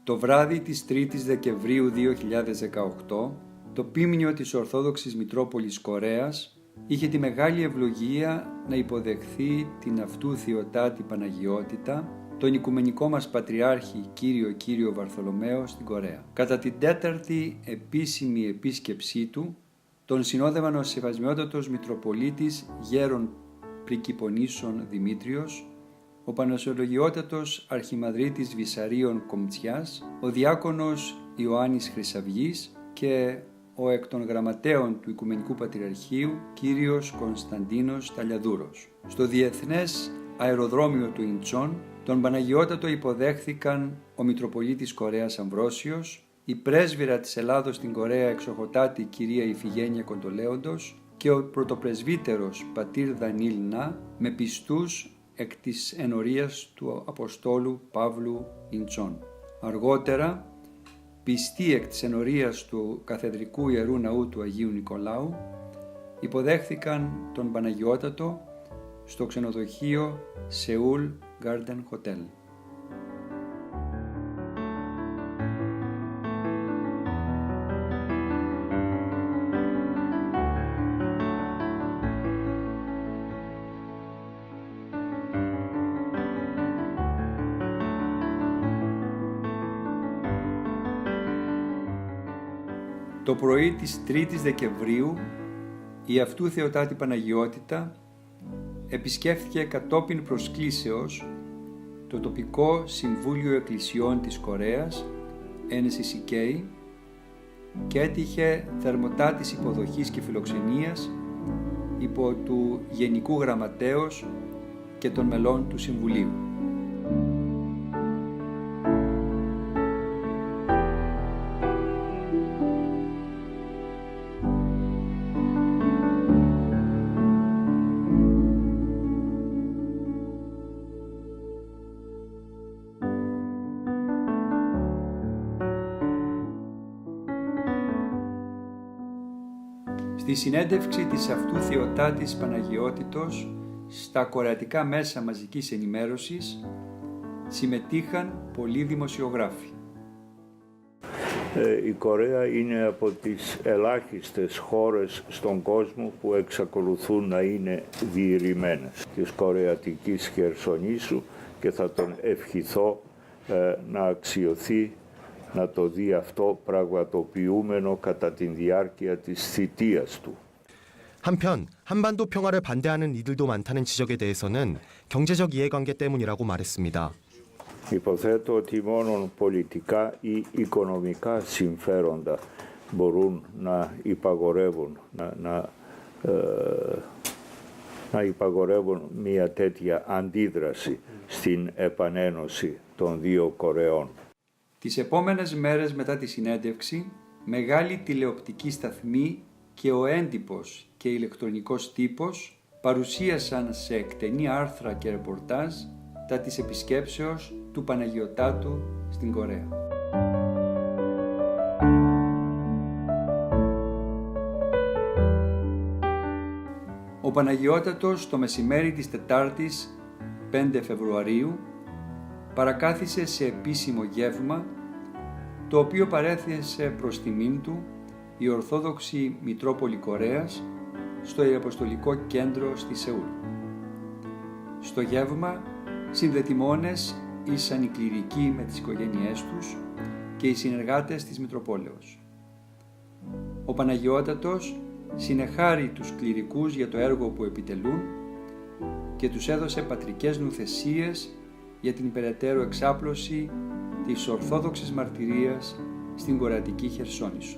Το βράδυ της 3ης Δεκεμβρίου 2018, το ποίμνιο της Ορθόδοξης Μητρόπολης Κορέας είχε τη μεγάλη ευλογία να υποδεχθεί την αυτού Θεοτάτη Παναγιότητα, τον Οικουμενικό μας Πατριάρχη Κύριο Βαρθολομαίο στην Κορέα. Κατά την 4η επίσημη επίσκεψή του, τον συνόδευαν ο Σεβασμιότατος Μητροπολίτης Γέρον Πρικυπονήσων Δημήτριος, ο Πανασιολογιότατος Αρχιμανδρίτης Βυσαρίων Κομτσιάς, ο Διάκονος Ιωάννης Χρυσαυγής και ο εκ των γραμματέων του Οικουμενικού Πατριαρχείου Κύριος Κωνσταντίνος Ταλιαδούρος. Στο Διεθνές Αεροδρόμιο του Ιντσόν τον Παναγιώτατο υποδέχθηκαν ο Μητροπολίτης Κορέας Αμβρόσιος, η πρέσβυρα της Ελλάδος στην Κορέα Εξοχοτάτη κυρία Ιφηγένεια Κοντολέοντος και ο πρωτοπρεσβύτερος πατήρ Δανίλ Να με πιστούς εκ της ενορίας του Αποστόλου Παύλου Ιντσόν. Αργότερα, πιστοί εκ της ενορίας του Καθεδρικού Ιερού Ναού του Αγίου Νικολάου υποδέχθηκαν τον Παναγιώτατο στο ξενοδοχείο Σεούλ Garden Hotel. Το πρωί της 3ης Δεκεμβρίου η αυτού Θεοτάτη Παναγιότητα επισκέφθηκε κατόπιν προσκλήσεως το τοπικό Συμβούλιο Εκκλησιών της Κορέας, NCCK, και έτυχε θερμοτάτης υποδοχής και φιλοξενίας υπό του Γενικού Γραμματέως και των μελών του Συμβουλίου. Στη συνέντευξη της αυτού Θεοτάτης Παναγιότητος στα κορεατικά μέσα μαζικής ενημέρωσης συμμετείχαν πολλοί δημοσιογράφοι. Η Κορέα είναι από τις ελάχιστες χώρες στον κόσμο που εξακολουθούν να είναι διηρημένες της κορεατικής Χερσονήσου και θα τον ευχηθώ να αξιωθεί να το δει αυτό πραγματοποιούμενο κατά την διάρκεια της θητείας του. 한편 한반도 평화를 반대하는 이들도 많다는 지적에 대해서는 경제적 이해관계 때문이라고 말했습니다. Υποθέτω ότι μόνο πολιτικά ή οικονομικά συμφέροντα μπορούν να υπαγορεύουν, να υπαγορεύουν μια τέτοια αντίδραση στην επανένωση των δύο Κορεών. Τις επόμενες μέρες μετά τη συνέντευξη, μεγάλη τηλεοπτική σταθμή και ο έντυπος και ηλεκτρονικός τύπος παρουσίασαν σε εκτενή άρθρα και ρεπορτάζ τα της επισκέψεως του Παναγιωτάτου στην Κορέα. Ο Παναγιώτατος το μεσημέρι της Τετάρτης 5 Φεβρουαρίου παρακάθισε σε επίσημο γεύμα, το οποίο παρέθεσε προς τιμήν του η Ορθόδοξη Μητρόπολη Κορέας στο Ιεραποστολικό Κέντρο στη Σεούλ. Στο γεύμα συνδετημόνες ήσαν οι κληρικοί με τις οικογένειές τους και οι συνεργάτες της Μητροπόλεως. Ο Παναγιώτατος συνεχάρει τους κληρικούς για το έργο που επιτελούν και τους έδωσε πατρικές νουθεσίες για την περαιτέρω εξάπλωση της Ορθόδοξης Μαρτυρίας στην Κορεατική Χερσόνησο.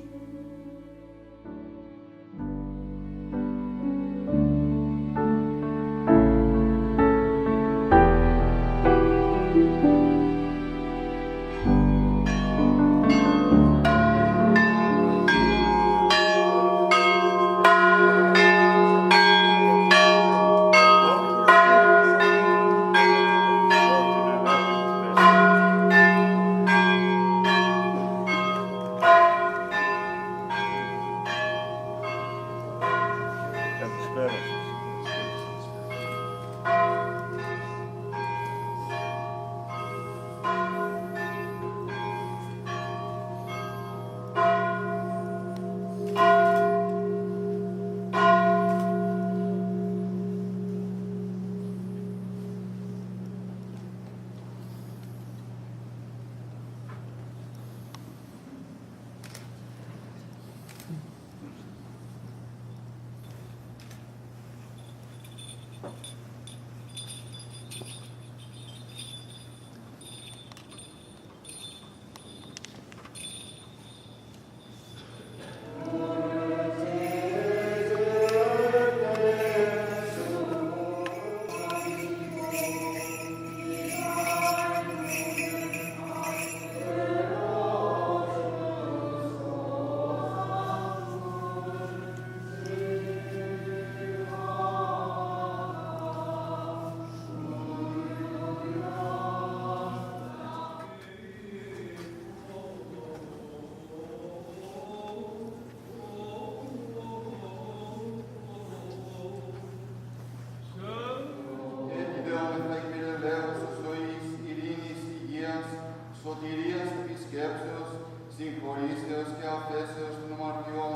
συγχωρήσεως και αφέσεως των αμαρτιών,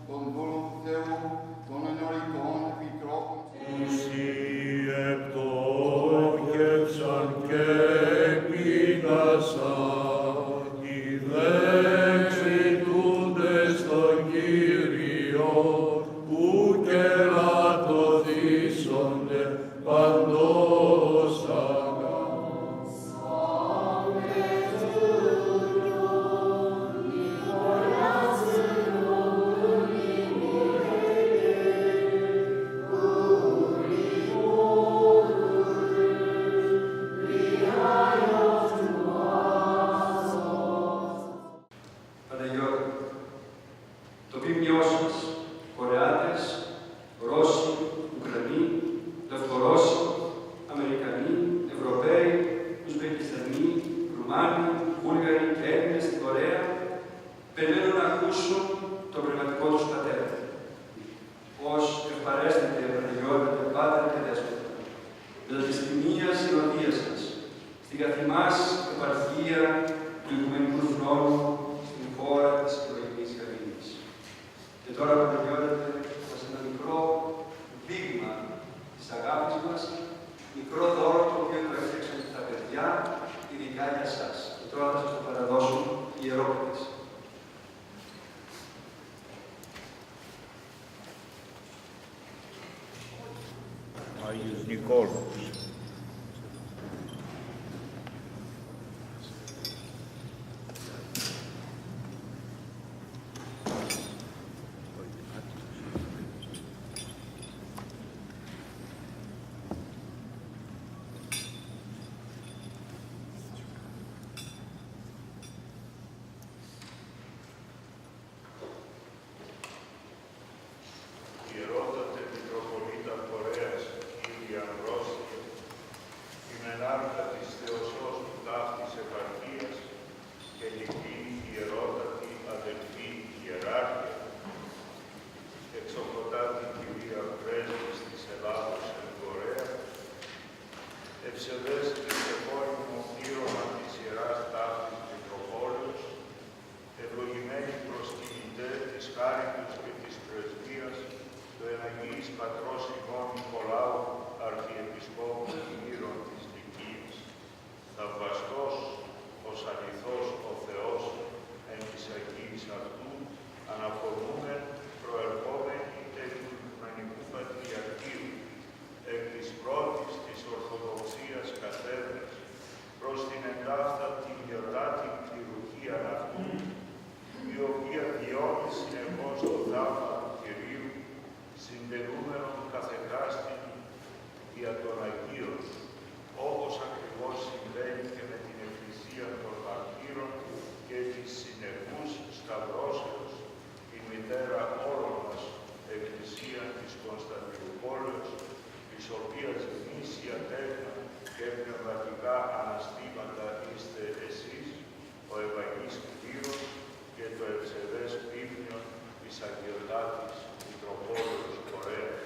των δούλων του Θεού, των ενωριτών επιτρόπων. Εσύ επτόχευσαν και πεινάσαν, οι δεξιτούντες στον Κύριο, που κελατωθήσονται παντός αγάπης. Παναγιώτη, το ποίμνιό σας, Κορεάτες, Ρώσοι, Ουκρανοί, Λευκορώσοι, Αμερικανοί, Ευρωπαίοι, Ουσμπεκιστανοί, Ρουμάνοι, Βούλγαροι και Έλληνες στην Κορέα, περιμένουν να ακούσουν τον πνευματικό τους πατέρα. Πώς ευπαρέστητε, Παναγιώτη, Πάτερ και Δέσποτα, με τη στιγμία συνοδεία σας, στην καθημάς επαρχία του Οικουμενικού Θρόνου, στην χώρα της εκλογικής Γαλλίας. Και τώρα, Παναγιώτη, μας ένα μικρό δείγμα της αγάπης μας, μικρό δώρο το οποίο το έφτιαξαν τα παιδιά, ειδικά για σας. Και τώρα θα σας το παραδώσουν οι ιερόπητες. Άγιος Νικόλαος. Ιερότατε Μητροπολίτα Κορέας, Κύριε Αμβρόσιε, την ενάρκα της Θεοσώστου ταύτης επαρχίας και λυκή ιερότατη αδελφή ιεράρχια, εξοχοτάτη Κυρία Πρέσβης της Ελλάδος εν Κορέα, ευσεβέστη και φόριμο πλήρωμα της Ιεράς Ταύτης Μητροπόλεως, ευλογημένη προσκυνητέ της χάριτος και της πρεσβείας, το εναγγείλης πατρός ημών Νικολάου, Αρχιεπισκόπου Ήρων της Λυκίας, θαυμαστός ως αληθώς ο Θεός εν της Αγίας αυτού, αναπομούμεν προερχόμενοι εκ του Οικουμενικού Πατριαρχείου, εκ της πρώτης της Ορθοδοξίας καθέδρας, προς την εντάφθατη γιορτάτη κληρουργία αυτού, η οποία βιώνει συνεχώς το θαύμα του Κυρίου, συντελούμενον καθεκάστη δια των Αγίων, όπως ακριβώς συμβαίνει και με την Εκκλησία των Μαρτύρων και της συνεχούς σταυρώσεως, η μητέρα όλων μας Εκκλησία της Κωνσταντινούπολης, της οποίας γνήσια τέκνα και πνευματικά αναστήματα είστε εσείς, ο Ευαγής Κλήρος και το ευσεβές πίμνιο της Αγιοτάτης Μητροπόλεως Κορέας.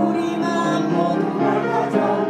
우리만 모두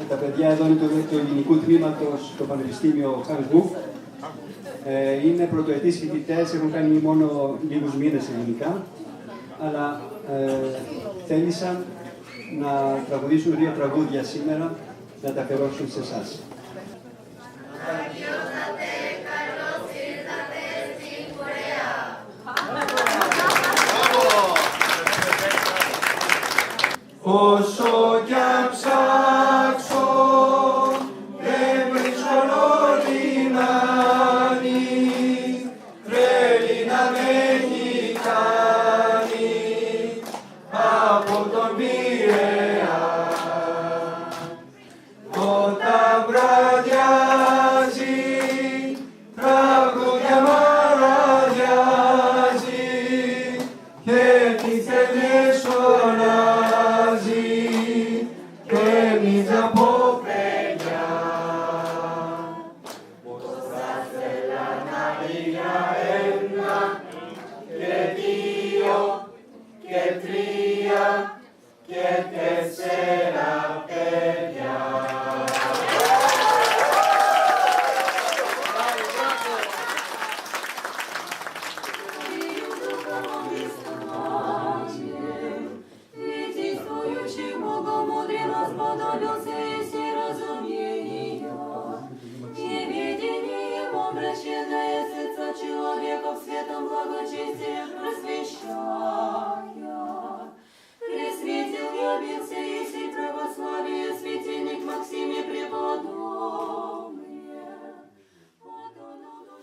Τα παιδιά εδώ είναι του ελληνικού τμήματος στο Πανεπιστήμιο Χανσμπουργκ. Είναι πρωτοετής φοιτητές, έχουν κάνει μόνο λίγους μήνες ελληνικά, αλλά θέλησαν να τραγουδήσουν 2 τραγούδια σήμερα, να τα αφιερώσουν σε εσάς. Όσο κι αν ψάξω, δεν βρίσκω λιμάνι, τρέλη να με έχει κάνει από τον Πειραιά. Όταν βραδιάζει, τραγούδια μαραδιάζει και τι θέλεις όλα.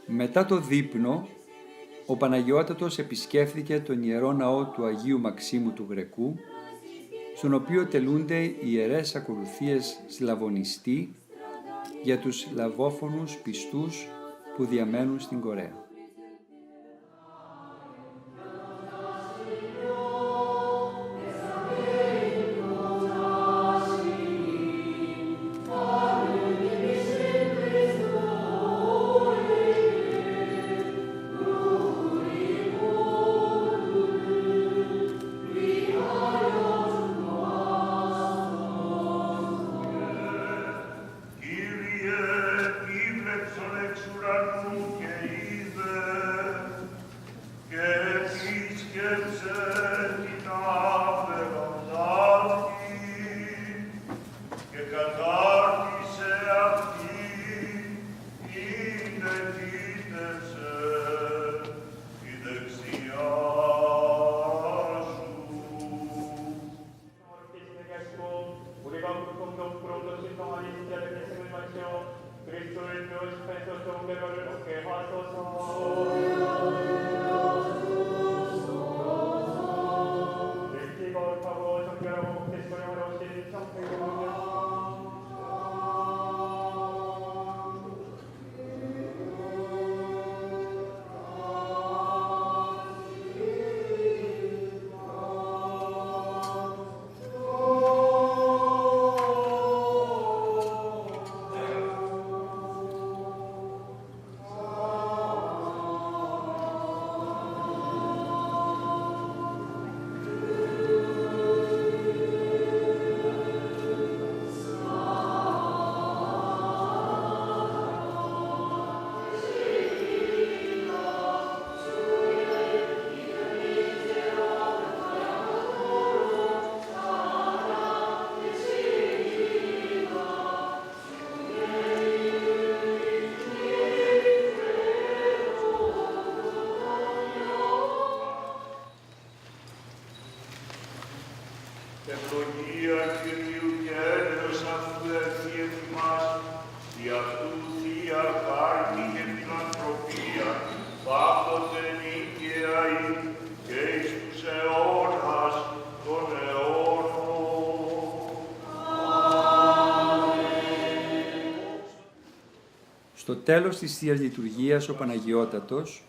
Μετά το δείπνο, ο Παναγιώτατος επισκέφθηκε τον Ιερό Ναό του Αγίου Μαξίμου του Γρεκού, στον οποίο τελούνται οι ιερές ακολουθίες σλαβωνιστή για τους λαβόφωνους πιστούς που διαμένουν στην Κορέα. Στο τέλος της Θείας Λειτουργίας ο Παναγιώτατος,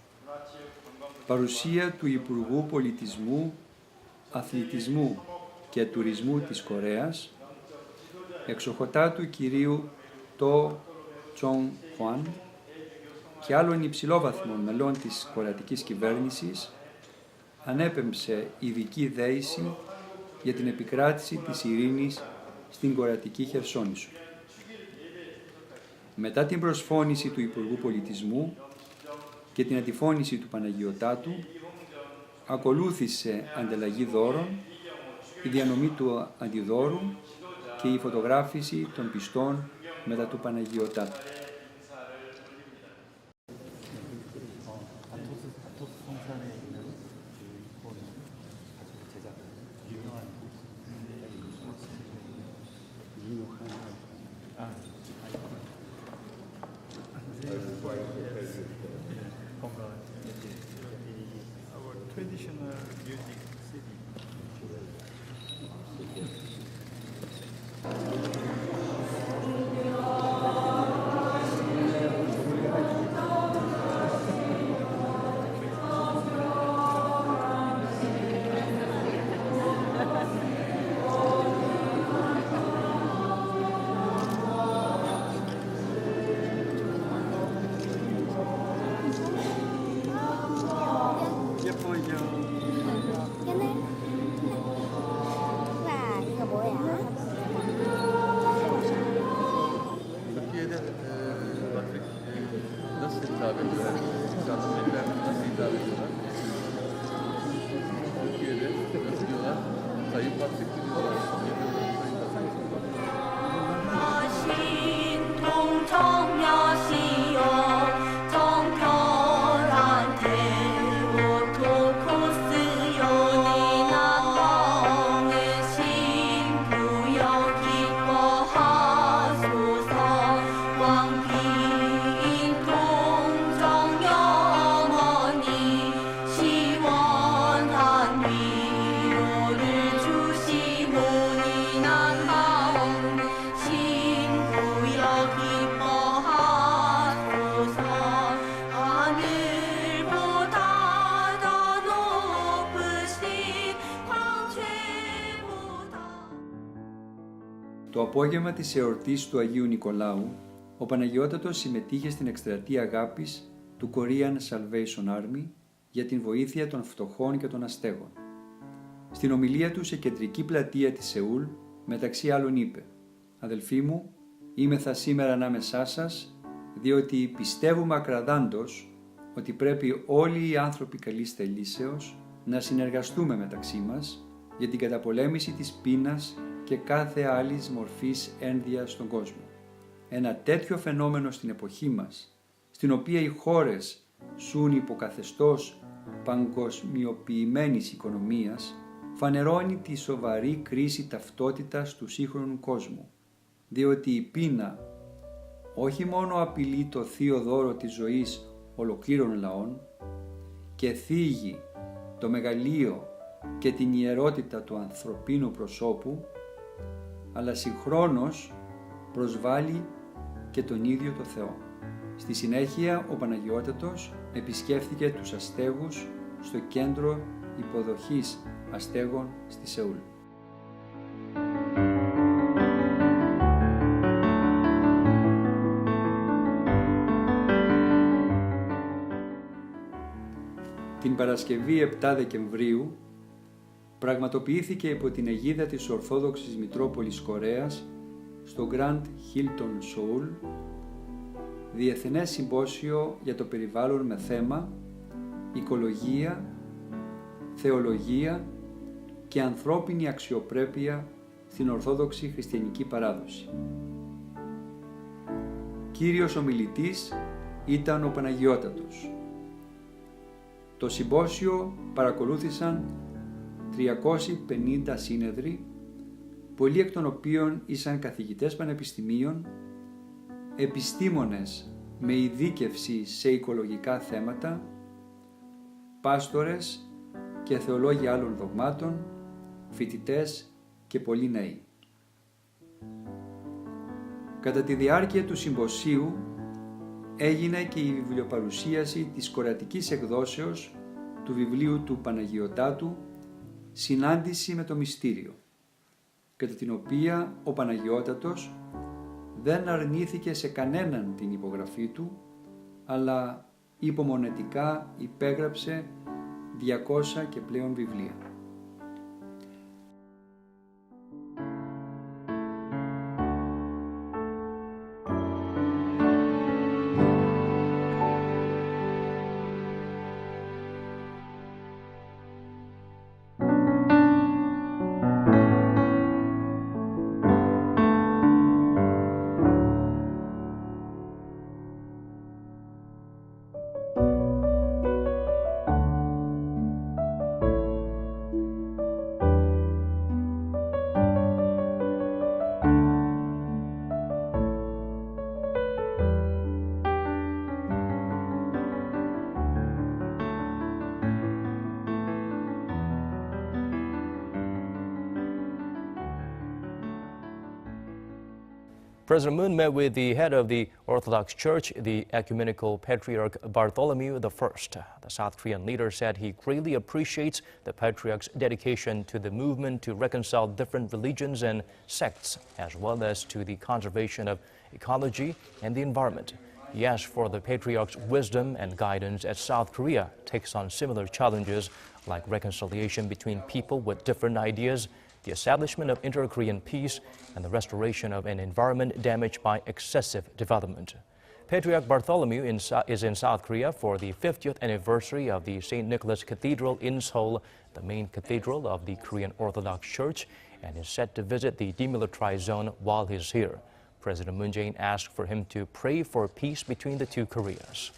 παρουσία του Υπουργού Πολιτισμού, Αθλητισμού και Τουρισμού της Κορέας, εξοχοτάτου κυρίου Το Τσον Χουάν και άλλων υψηλόβαθμων μελών της κορεατικής κυβέρνησης, ανέπεμψε ειδική δέηση για την επικράτηση της ειρήνης στην κορεατική Χερσόνησο. Μετά την προσφώνηση του Υπουργού Πολιτισμού και την αντιφώνηση του Παναγιωτάτου, ακολούθησε ανταλλαγή δώρων, η διανομή του αντιδώρου και η φωτογράφηση των πιστών μετά του Παναγιωτάτου. Traditional music city. Türkiye'de Patrick nasıl hitap ediyorlar? Misafirler nasıl hitap ediyorlar? Türkiye'de nasıl diyorlar? Sayın Patrick mi diyorlar? Sayın Patrick. 同城要西游，从头然天，我托库斯有你那光的心，不要一个哈苏索，光平同中有我你，希望他你有日出西摩尼南方。 Το απόγευμα της εορτής του Αγίου Νικολάου, ο Παναγιώτατος συμμετείχε στην εκστρατεία αγάπης του Korean Salvation Army για την βοήθεια των φτωχών και των αστέγων. Στην ομιλία του σε κεντρική πλατεία της Σεούλ, μεταξύ άλλων είπε «Αδελφοί μου, είμεθα σήμερα ανάμεσά σας, διότι πιστεύουμε ακραδάντως ότι πρέπει όλοι οι άνθρωποι καλής θελήσεως να συνεργαστούμε μεταξύ μας για την καταπολέμηση της πείνας και κάθε άλλης μορφής ένδυας στον κόσμο. Ένα τέτοιο φαινόμενο στην εποχή μας, στην οποία οι χώρες ζουν υποκαθεστώς παγκοσμιοποιημένης οικονομίας, φανερώνει τη σοβαρή κρίση ταυτότητας του σύγχρονου κόσμου, διότι η πείνα όχι μόνο απειλεί το θείο δώρο της ζωής ολοκλήρων λαών και θίγει το μεγαλείο και την ιερότητα του ανθρωπίνου προσώπου, αλλά συγχρόνως προσβάλλει και τον ίδιο το Θεό. Στη συνέχεια, ο Παναγιώτατος επισκέφθηκε τους αστέγους στο κέντρο υποδοχής αστέγων στη Σεούλ. Την Παρασκευή 7 Δεκεμβρίου πραγματοποιήθηκε υπό την αιγίδα της Ορθόδοξης Μητρόπολης Κορέας στο Grand Hilton Seoul Διεθνές Συμπόσιο για το Περιβάλλον με θέμα Οικολογία, Θεολογία και Ανθρώπινη Αξιοπρέπεια στην Ορθόδοξη Χριστιανική Παράδοση. Κύριος ομιλητής ήταν ο Παναγιώτατος. Το συμπόσιο παρακολούθησαν 350 σύνεδροι, πολλοί εκ των οποίων ήσαν καθηγητές πανεπιστημίων, επιστήμονες με ειδίκευση σε οικολογικά θέματα, πάστορες και θεολόγοι άλλων δογμάτων, φοιτητές και πολλοί νέοι. Κατά τη διάρκεια του συμποσίου έγινε και η βιβλιοπαρουσίαση της κορεατικής εκδόσεως του βιβλίου του Παναγιωτάτου «Συνάντηση με το μυστήριο», κατά την οποία ο Παναγιώτατος δεν αρνήθηκε σε κανέναν την υπογραφή του, αλλά υπομονετικά υπέγραψε 200 και πλέον βιβλία. President Moon met with the head of the Orthodox Church, the Ecumenical Patriarch Bartholomew I. The South Korean leader said he greatly appreciates the Patriarch's dedication to the movement to reconcile different religions and sects, as well as to the conservation of ecology and the environment. He asked for the Patriarch's wisdom and guidance as South Korea takes on similar challenges like reconciliation between people with different ideas, the establishment of inter-Korean peace, and the restoration of an environment damaged by excessive development. Patriarch Bartholomew is in South Korea for the 50th anniversary of the St. Nicholas Cathedral in Seoul, the main cathedral of the Korean Orthodox Church, and is set to visit the demilitarized zone while he's here. President Moon Jae-in asked for him to pray for peace between the two Koreas.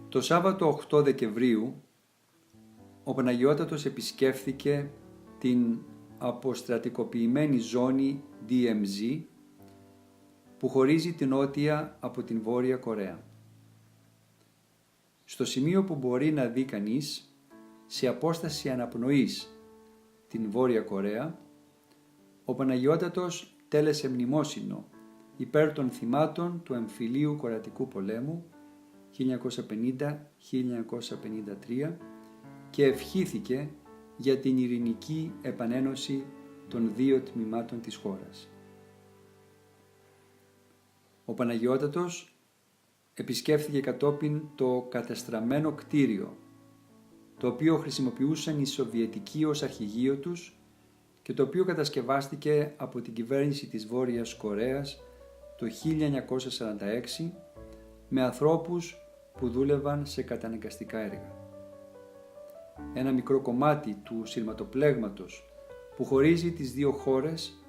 Το Σάββατο 8 Δεκεμβρίου, ο Παναγιώτατος επισκέφθηκε την αποστρατικοποιημένη ζώνη DMZ που χωρίζει την Νότια από την Βόρεια Κορέα. Στο σημείο που μπορεί να δει κανείς, σε απόσταση αναπνοής, την Βόρεια Κορέα, ο Παναγιώτατος τέλεσε μνημόσυνο υπέρ των θυμάτων του εμφυλίου κορεατικού πολέμου 1950-1953 και ευχήθηκε για την ειρηνική επανένωση των δύο τμήματων της χώρας. Ο Παναγιώτατος επισκέφθηκε κατόπιν το κατεστραμμένο κτίριο, το οποίο χρησιμοποιούσαν οι Σοβιετικοί ως αρχηγείο τους και το οποίο κατασκευάστηκε από την κυβέρνηση της Βόρειας Κορέας το 1946 με ανθρώπους που δούλευαν σε καταναγκαστικά έργα. Ένα μικρό κομμάτι του σειρματοπλέγματος που χωρίζει τις δύο χώρες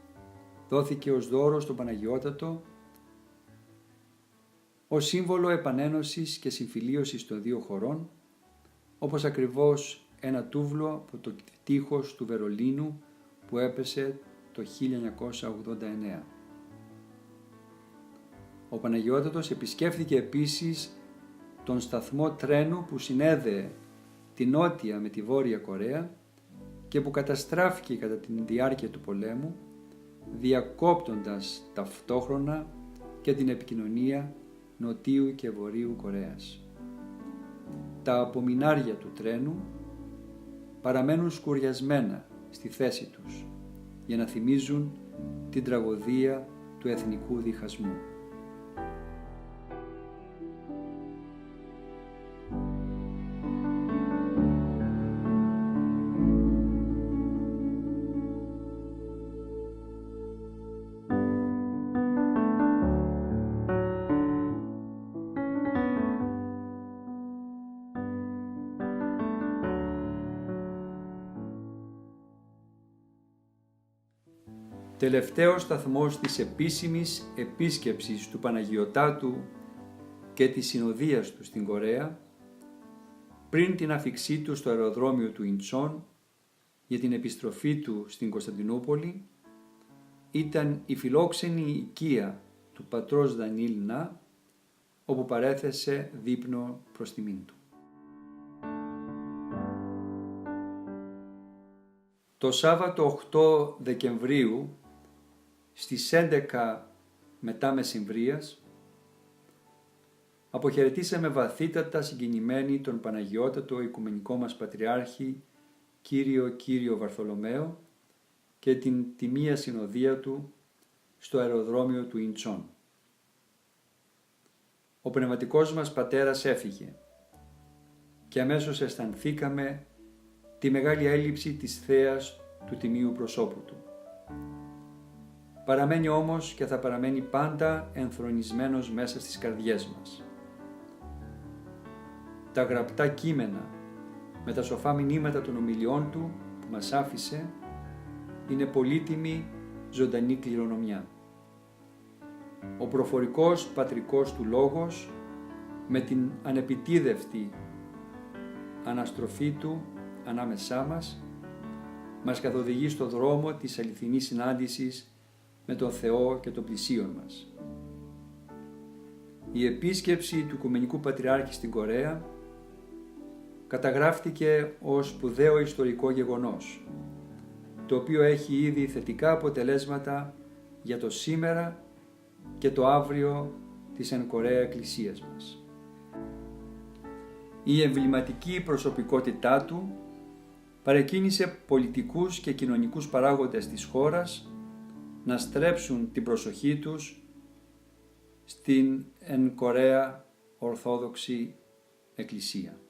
δόθηκε ως δώρο στον Παναγιώτατο ως σύμβολο επανένωσης και συμφιλίωσης των δύο χωρών, όπως ακριβώς ένα τούβλο από το τείχος του Βερολίνου που έπεσε το 1989. Ο Παναγιώτατος επισκέφθηκε επίσης τον σταθμό τρένου που συνέδεε τη Νότια με τη Βόρεια Κορέα και που καταστράφηκε κατά τη διάρκεια του πολέμου, διακόπτοντας ταυτόχρονα και την επικοινωνία Νοτίου και Βορείου Κορέας. Τα απομεινάρια του τρένου παραμένουν σκουριασμένα στη θέση τους για να θυμίζουν την τραγωδία του εθνικού διχασμού. Τελευταίος σταθμός της επίσημης επίσκεψης του Παναγιωτάτου και της συνοδείας του στην Κορέα, πριν την αφιξή του στο αεροδρόμιο του Ιντσόν για την επιστροφή του στην Κωνσταντινούπολη, ήταν η φιλόξενη οικία του πατρός Δανίλ Να, όπου παρέθεσε δείπνο προς τιμήν του. Το Σάββατο 8 Δεκεμβρίου στις 11 μετά μεσημβρίας αποχαιρετήσαμε βαθύτατα συγκινημένοι τον Παναγιώτατο Οικουμενικό μας Πατριάρχη Κύριο Βαρθολομαίο και την τιμία συνοδεία του στο αεροδρόμιο του Ιντσόν. Ο πνευματικός μας πατέρας έφυγε και αμέσως αισθανθήκαμε τη μεγάλη έλλειψη της θέας του τιμίου προσώπου του. Παραμένει όμως και θα παραμένει πάντα ενθρονισμένος μέσα στις καρδιές μας. Τα γραπτά κείμενα με τα σοφά μηνύματα των ομιλιών του που μας άφησε είναι πολύτιμη ζωντανή κληρονομιά. Ο προφορικός πατρικός του λόγος με την ανεπιτίδευτη αναστροφή του ανάμεσά μας καθοδηγεί στο δρόμο της αληθινής συνάντησης με τον Θεό και τον πλησίον μας. Η επίσκεψη του Οικουμενικού Πατριάρχη στην Κορέα καταγράφτηκε ως σπουδαίο ιστορικό γεγονός, το οποίο έχει ήδη θετικά αποτελέσματα για το σήμερα και το αύριο της εν Κορέα Εκκλησίας μας. Η εμβληματική προσωπικότητά του παρεκκίνησε πολιτικούς και κοινωνικούς παράγοντες της χώρας να στρέψουν την προσοχή τους στην εν Κορέα Ορθόδοξη Εκκλησία.